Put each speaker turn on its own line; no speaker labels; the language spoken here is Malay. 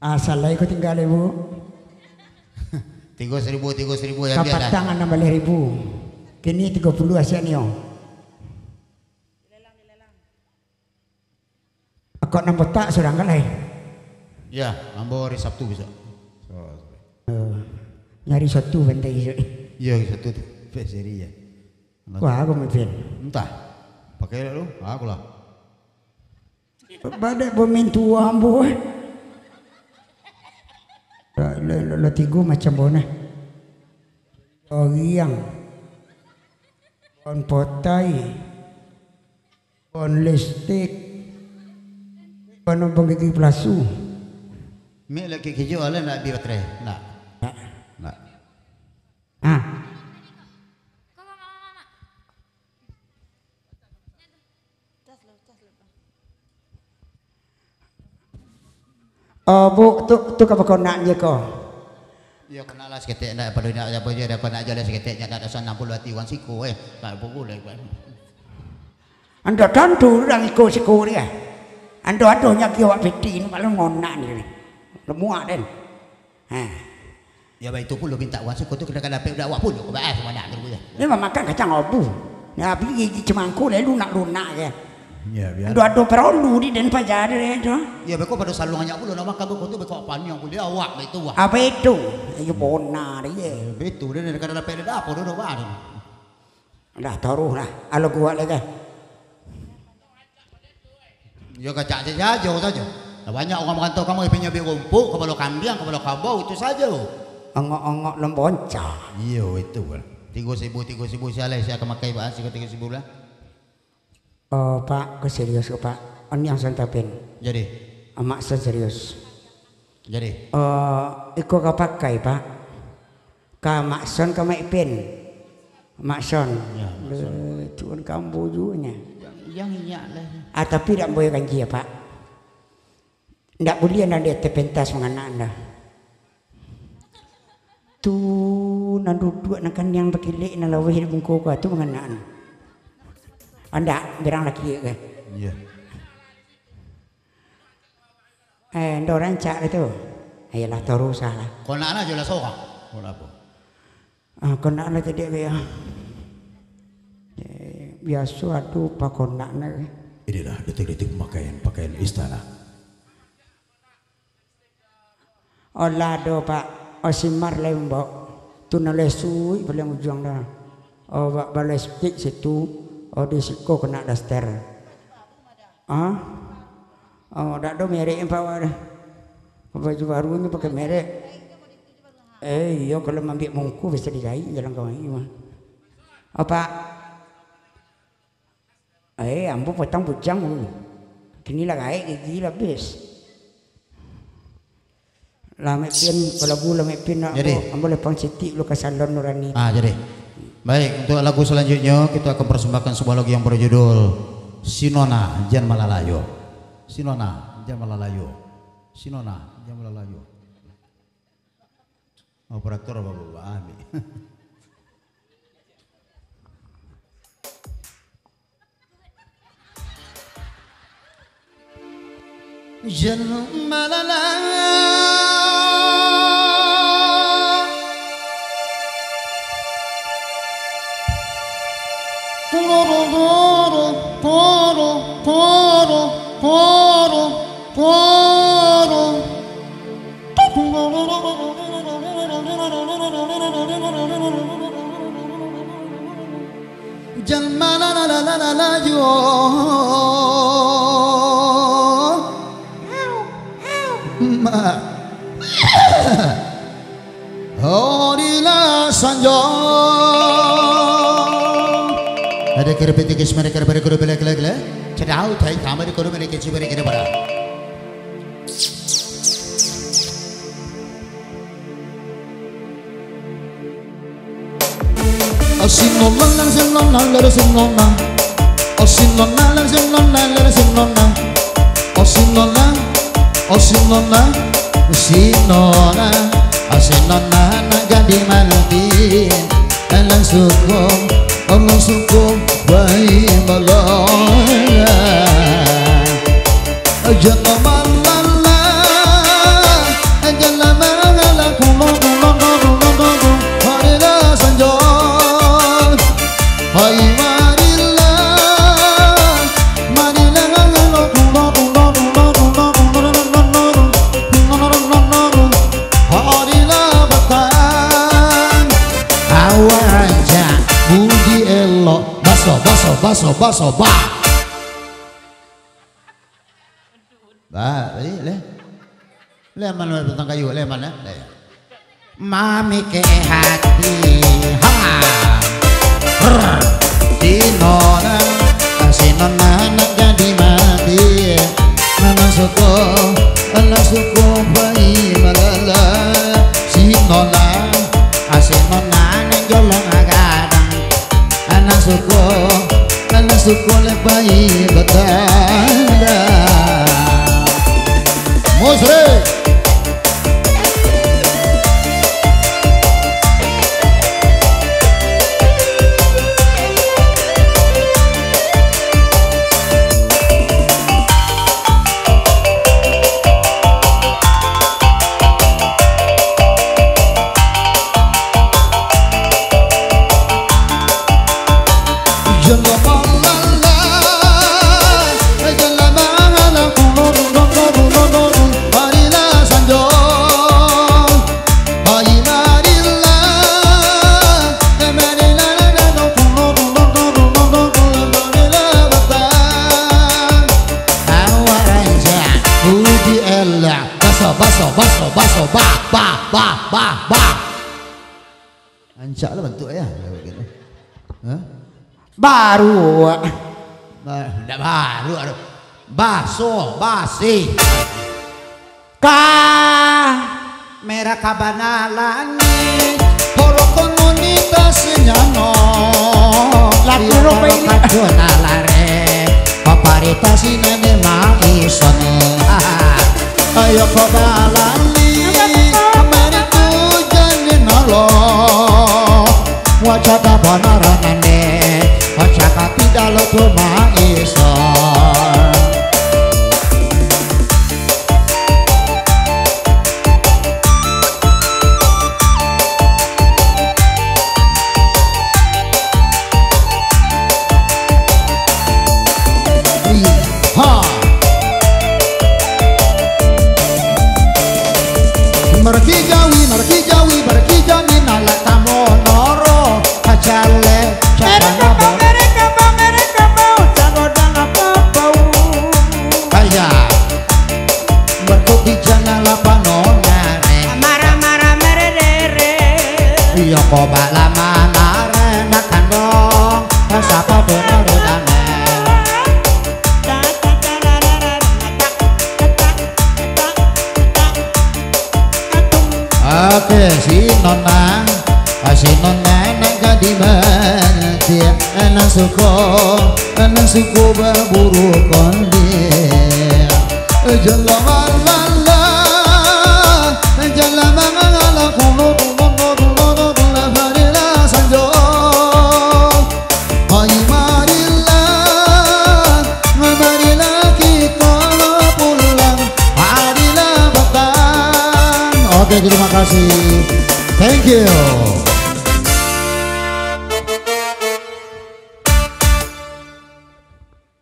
Asal lah ikut tinggal ibu.
3.000 ya biar.
Kapat tangan 16.000. Kini 30 asian yo. Aku nambah tak sudah enggak
Ya, nambah hari Sabtu bisa.
Nyari satu bentai isu.
Iya, satu seri ya.
Wah, aku mungkin.
Entah. Pakai lu, aku lah.
Pada pemain tua ambo. Lo tiga macam mana? Oriang, kon potai, kon listrik, kon nombong gigi pelasu.
Mek lagi kejo ala nak biar baterai, nak. Nak.
Ah. Oh bu, tu apa kau nak je kau?
Ya kena lah seketik nak pada nak apa je, dapat nak jalan seketiknya nak dasar 60 hati wan siku tak boleh.
Anda tentu orang ikut siku dia. Anda adonya kiawak peti ni malah ngonak ni. Lemua den.
Ya baik itu pun lo minta wan siku tu kena dapat dak awak pun kau bahas mana tu dia.
Ni makan kacang abu. Ya pergi cemangku le lunak-lunak ke.
Ya biar.
Ado perlu di den pajar itu.
Ya beko pada salung hanya pula nak makan beko tu beko panjang pula awak itu wah.
Apa itu? Itu bona dia.
Betul dia nak dapat dah apa dah baru.
Dah taruh lah. Alo gua lagi.
Ya kacak saja jauh saja. Banyak orang merantau kamu punya biar rumput, kepala kambing, kepala kabau itu saja.
Ongok-ongok lembonca.
Iya itu lah. 3.000 saya akan makai bahasa 3.000 lah.
Oh Pak, serius Pak. On yang santapin.
Jadi.
Amak serius.
Jadi.
Iko kapakai Pak. Ka makson ka maipin. Makson.
Ya.
Tuan kambu junya.
Yang iya lah.
Tapi tak boleh kanji ya Pak. Tak boleh anda terpentas menganak anda. Tu nak duduk nak kan yang berkilik nak lawih di bungku kau tu mengenaan. Anda berang lagi ke?
Iya.
Anda rancak itu. Ayolah terus lah.
Kau nak anak jelas orang. Kau apa?
Kau nak anak jadi apa? Biasa aduh pak kau nak nak.
Inilah detik-detik pakaian istana.
Olah do Pak. Osimar lembok. Tu nalesui paling ujung dah. Balas pik situ. Di siku kena daster. Tak do merek yang bawa dah. Baju baru ni pakai merek. Yo kalau ambil mungku bisa dijahit jalan kau ini mah. Apa? Ambo potong bujang lu. Kini lah kayak gigi habis. Lamepin kalau gula lamepin nak ambo lepang sitik lu ke salon nurani.
Jadi. Baik, untuk lagu selanjutnya kita akan persembahkan sebuah lagu yang berjudul Sinona Jan Malalayo. Sinona Jan Malalayo. Sinona Jan Malalayo. Operator Bapak Ami. Jan Malalayo. Jangan la la la la la la yo. Horilah sanjo. Ada keripik tikis mereka berguru belak-belak. Cedau thai kamar guru mereka cibari kena bara. Asinona la sinona la sinona. Asinona la sinona la sinona. Asinona asinona sinona. Asinona nagadi malapin. Alang sukum bayi malaya. Jangan malala Ba, le mana tentang kayu, le mana? Mami ke hati, ha. Sinona, sinona nak jadi mati. Nana suko bayi malala. Sinona, sinona nak jolong agadang. Nana suko le bayi betanda. Musri. Ba. Ancak lah bentuknya.
Baru.
Tidak baru. Baso, basi. Merah kabana langit. Poro komunitas nyano.
Laki rupa ini.
Kadona lare. Paparita sinane maison. Ayo kau balani. Wajah banaranane, wajah tidak lupa maison. Merki jawi, nalak tamu noro, kacale, cabana bau. Cagodan apa bau? Kaya, berkuti jangan lapa nonare.
Marah merere.
Iya kok lama nare nak kandong, siapa benar-benar. Oke, si nona nak jadi mati. Anak suku berburu kondir. Jalan Oke, terima kasih. Thank you.